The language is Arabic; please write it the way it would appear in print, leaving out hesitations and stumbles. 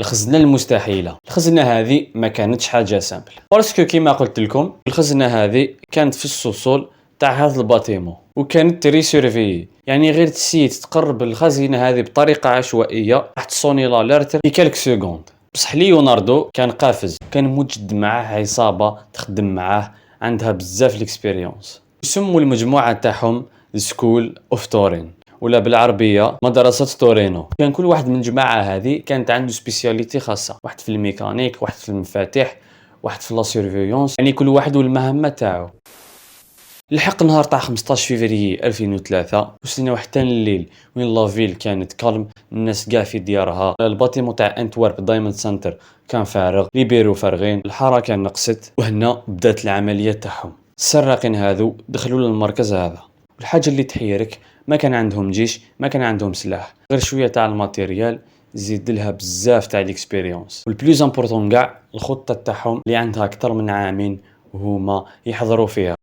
الخزنه المستحيله. الخزنه هذه ما كانتش حاجه سامبل، باسكو كيما قلت لكم الخزنه هذه كانت في السوسول تاع هذا الباتيمون وكانت تري سيرفي، يعني غير تسيت تقرب الخزينه هذه بطريقه عشوائيه راح تصوني لاليرت في كالك سكوند. بصح ليوناردو كان قافز، كان موجد معاه عصابه تخدم معاه عندها بزاف الاكسبيريونس. يسموا المجموعه تاعهم سكول اوف تورين، ولا بالعربيه مدرسه تورينو. كان كل واحد من الجماعه هذه كانت عنده سبيسياليتي خاصه، واحد في الميكانيك، واحد في المفاتيح، واحد في لا سيرفيونس، يعني كل واحد والمهمه تاعو. لحق نهار تاع 15 فيفري 2003 وصلنا حتى الليل وين لافيل كانت كالم، الناس كاع في ديارها، الباتيمون تاع انتورب دايموند سنتر كان فارغ، لي بيرو فارغين، الحركه نقصت. وهنا بدات العمليه تاعهم. السراقين هذو دخلوا للمركز هذا، والحاجه اللي تحيرك ما كان عندهم جيش، ما كان عندهم سلاح، غير شويه تاع الماتيريال زيد لها بزاف تاع الاكسبيريونس. والبلوز امبورطون كاع الخطه تاعهم اللي عندها اكثر من عامين وهما يحضروا فيها.